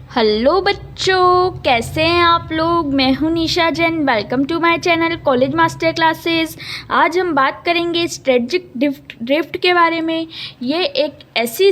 Hello बच्चों, कैसे हैं आप लोग। मैं हूं Nisha Jain. Welcome to my channel college master classes. आज हम बात करेंगे स्ट्रेटजिक ड्रिफ्ट के बारे में। ये एक ऐसी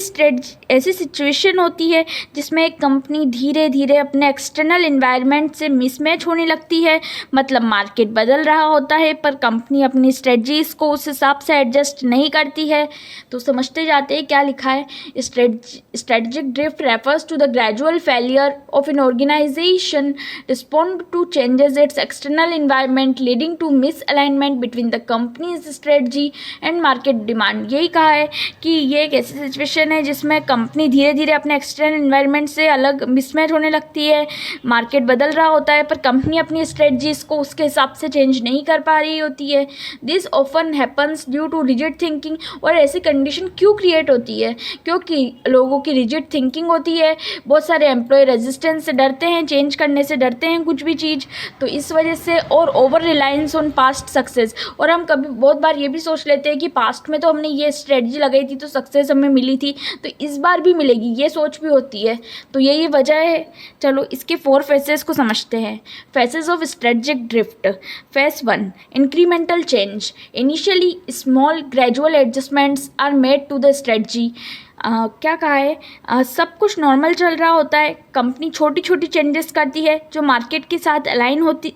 सिचुएशन होती है जिसमें एक कंपनी धीरे धीरे अपने एक्सटर्नल एनवायरनमेंट से मिसमैच होने लगती है। मतलब मार्केट बदल रहा होता है पर कंपनी अपनी स्ट्रेटजीज को उस हिसाब से एडजस्ट नहीं करती है। तो समझते जाते हैं क्या लिखा है। Strategic drift refers to the gradual failure of an organization respond to changes its external environment leading to misalignment between the company's strategy and market demand। यही कहा है कि ये एक ऐसी सिचुएशन है जिसमें कंपनी धीरे धीरे अपने एक्सटर्नल एनवायरनमेंट से अलग मिसमैच होने लगती है। मार्केट बदल रहा होता है पर कंपनी अपनी स्ट्रेटजीज को उसके हिसाब से चेंज नहीं कर पा रही होती है। This often happens due to rigid thinking. और ऐसी कंडीशन क्यों क्रिएट होती है? क्योंकि लोगों की रिजिड थिंकिंग होती है। बहुत सारे एम्प्लॉय रेजिस्टेंस से डरते हैं, चेंज करने से डरते हैं कुछ भी चीज़, तो इस वजह से। और over reliance on past success. और हम कभी बहुत बार ये भी सोच लेते हैं कि पास्ट में तो हमने ये स्ट्रेटजी लगाई थी तो सक्सेस हमें मिली थी, तो इस बार भी मिलेगी, ये सोच भी होती है। तो यही वजह है। चलो इसके 4 फेसेस को समझते हैं। Phases of strategic drift. Phase 1 incremental change. Initially small gradual adjustments are made to the strategy. क्या कहा है? सब कुछ नॉर्मल चल रहा होता है, कंपनी छोटी छोटी चेंजेस करती है जो मार्केट के साथ अलाइन होती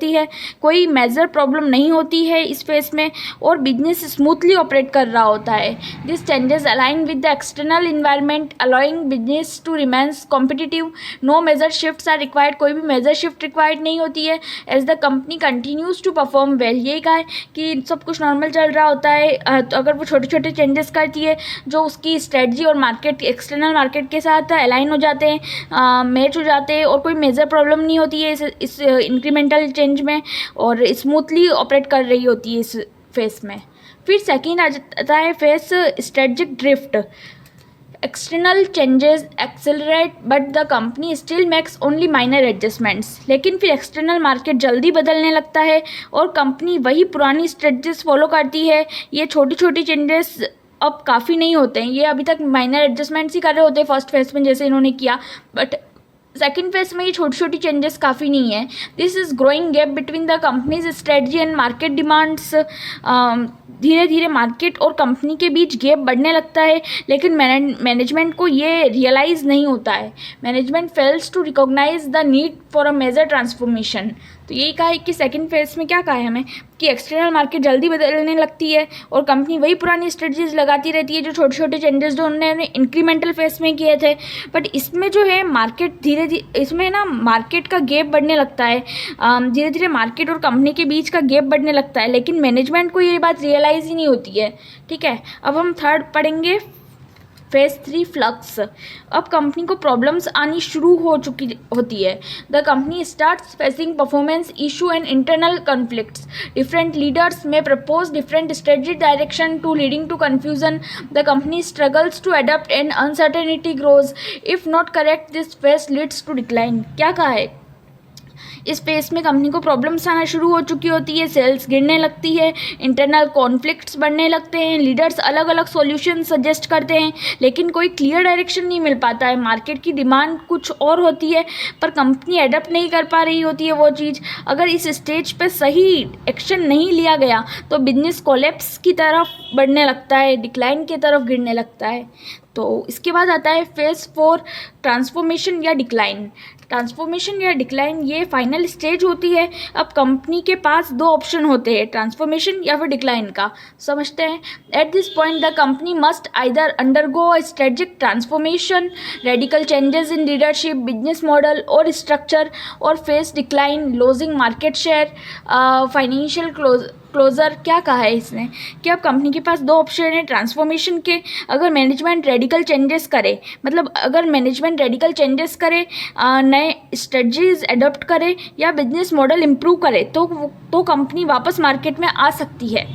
है। कोई मेजर प्रॉब्लम नहीं होती है इस फेस में और बिजनेस स्मूथली ऑपरेट कर रहा होता है। This changes align with the external environment allowing business to remains competitive. No major shifts are required. कोई भी मेजर शिफ्ट रिक्वायर्ड नहीं होती है as the company continues to perform well. यही कहा है कि सब कुछ नॉर्मल चल रहा होता है। तो अगर वो छोटे छोटे चेंजेस करती है जो उसकी स्ट्रेटजी और मार्केट एक्सटर्नल मार्केट के साथ अलाइन हो जाते हैं, मैच हो जाते हैं और कोई मेजर प्रॉब्लम नहीं होती है इस इंक्रीमेंटल चेंज में, और स्मूथली ऑपरेट कर रही होती है इस फेस में। फिर सेकेंड आ जाता है face strategic drift. External changes accelerate but the company still makes only minor adjustments. लेकिन फिर एक्सटर्नल मार्केट जल्दी बदलने लगता है और कंपनी वही पुरानी स्ट्रेटजीज फॉलो करती है। ये छोटी छोटी चेंजेस अब काफ़ी नहीं होते हैं, ये अभी तक माइनर एडजस्टमेंट्स ही कर रहे होते हैं फर्स्ट फेज में जैसे इन्होंने किया, बट सेकेंड फेज में ये छोटी छोटी चेंजेस काफ़ी नहीं है। This is growing gap between the companies strategy and market demands. धीरे धीरे मार्केट और कंपनी के बीच गैप बढ़ने लगता है लेकिन मैनेजमेंट को ये रियलाइज़ नहीं होता है। Management fails to recognise the need for a major transformation. तो यही कहा है कि सेकंड फेज में क्या कहा है हमें कि एक्सटर्नल मार्केट जल्दी बदलने लगती है और कंपनी वही पुरानी स्ट्रेटजीज लगाती रहती है जो छोटे छोटे चेंजेस जो उन्होंने इंक्रीमेंटल फेज में किए थे। बट इसमें जो है मार्केट धीरे धीरे इसमें ना मार्केट का गैप बढ़ने लगता है। धीरे धीरे मार्केट और कंपनी के बीच का गैप बढ़ने लगता है लेकिन मैनेजमेंट को ये बात रियलाइज़ ही नहीं होती है। ठीक है, अब हम थर्ड पढ़ेंगे फेज 3 फ्लक्स। अब कंपनी को प्रॉब्लम्स आनी शुरू हो चुकी होती है। The company starts facing performance issue and internal conflicts. Different leaders में propose different strategic direction to leading to confusion. The company struggles to adopt and uncertainty grows. If not correct this phase leads to decline. क्या कहा है? इस face में company को problems आना शुरू हो चुकी होती है, सेल्स गिरने लगती है, इंटरनल कॉन्फ्लिक्ट्स बढ़ने लगते हैं, लीडर्स अलग अलग सॉल्यूशन सजेस्ट करते हैं लेकिन कोई क्लियर डायरेक्शन नहीं मिल पाता है। मार्केट की डिमांड कुछ और होती है पर कंपनी एडप्ट नहीं कर पा रही होती है वो चीज़। अगर इस स्टेज पे सही एक्शन नहीं लिया गया तो बिजनेस कोलैप्स की तरफ बढ़ने लगता है, डिक्लाइन की तरफ गिरने लगता है। तो इसके बाद आता है फेज 4 ट्रांसफॉर्मेशन या डिक्लाइन। ट्रांसफॉर्मेशन या डिक्लाइन ये फाइनल स्टेज होती है। अब कंपनी के पास 2 ऑप्शन होते हैं, ट्रांसफॉर्मेशन या फिर डिक्लाइन का। समझते हैं। At this point the company must either undergo a strategic transformation, radical changes in leadership, business model और स्ट्रक्चर, और face decline, losing market share, financial closure. क्या कहा है इसने कि अब कंपनी के पास 2 ऑप्शन है ट्रांसफॉर्मेशन के। अगर मैनेजमेंट रेडिकल चेंजेस करे, मतलब अगर मैनेजमेंट रेडिकल चेंजेस करे, नए स्ट्रेटजीज अडॉप्ट करे या बिजनेस मॉडल इम्प्रूव करे तो कंपनी वापस मार्केट में आ सकती है।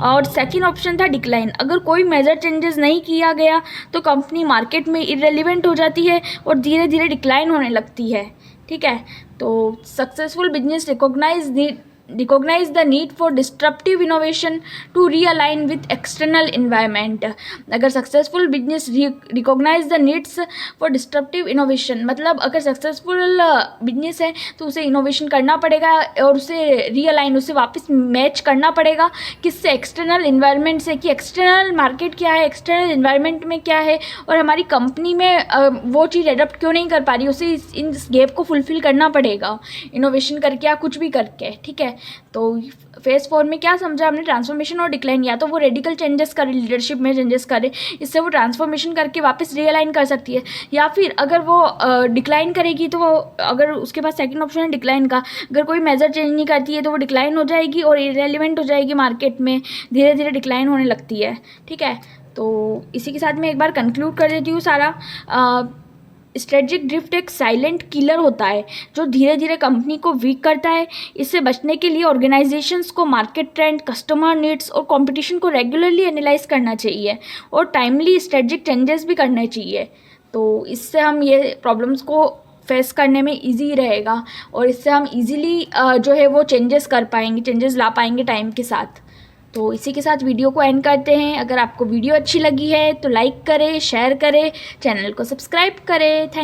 और सेकंड ऑप्शन था डिक्लाइन। अगर कोई मेजर चेंजेस नहीं किया गया तो कंपनी मार्केट में इररिलेवेंट हो जाती है और धीरे धीरे डिक्लाइन होने लगती है। ठीक है, तो successful business recognise recognize the need for disruptive innovation to realign with external environment. अगर successful business recognise the needs for disruptive innovation, मतलब अगर सक्सेसफुल बिजनेस है तो उसे इनोवेशन करना पड़ेगा और उसे रीअलाइन, उसे वापस मैच करना पड़ेगा किससे, एक्सटर्नल इन्वायरमेंट से, कि एक्सटर्नल मार्केट क्या है, एक्सटर्नल इन्वायरमेंट में क्या है और हमारी कंपनी में वो चीज़ एडप्ट क्यों नहीं कर पा रही, उसे इस गैप को फुलफिल करना पड़ेगा इनोवेशन करके या कुछ भी करके। ठीक है, तो फेज 4 में क्या समझा हमने, ट्रांसफॉर्मेशन और डिक्लाइन। या तो वो रेडिकल चेंजेस करे, लीडरशिप में चेंजेस करे, इससे वो ट्रांसफॉर्मेशन करके वापस रियलाइन कर सकती है, या फिर अगर वो डिक्लाइन करेगी तो वो, अगर उसके पास सेकंड ऑप्शन है डिक्लाइन का, अगर कोई मेजर चेंज नहीं करती है तो वो डिक्लाइन हो जाएगी और इरेलीवेंट हो जाएगी, मार्केट में धीरे धीरे डिक्लाइन होने लगती है। ठीक है, तो इसी के साथ मैं एक बार कंक्लूड कर देती हूँ सारा। स्ट्रेटजिक ड्रिफ्ट एक साइलेंट किलर होता है जो धीरे धीरे कंपनी को वीक करता है। इससे बचने के लिए ऑर्गेनाइजेशंस को मार्केट ट्रेंड, कस्टमर नीड्स और कंपटीशन को रेगुलरली एनालाइज करना चाहिए और टाइमली स्ट्रेटजिक चेंजेस भी करने चाहिए। तो इससे हम ये प्रॉब्लम्स को फेस करने में इजी रहेगा और इससे हम इजीली जो है वो चेंजेस कर पाएंगे, चेंजेस ला पाएंगे टाइम के साथ। तो इसी के साथ वीडियो को एंड करते हैं। अगर आपको वीडियो अच्छी लगी है तो लाइक करें, शेयर करें, चैनल को सब्सक्राइब करें। थैंक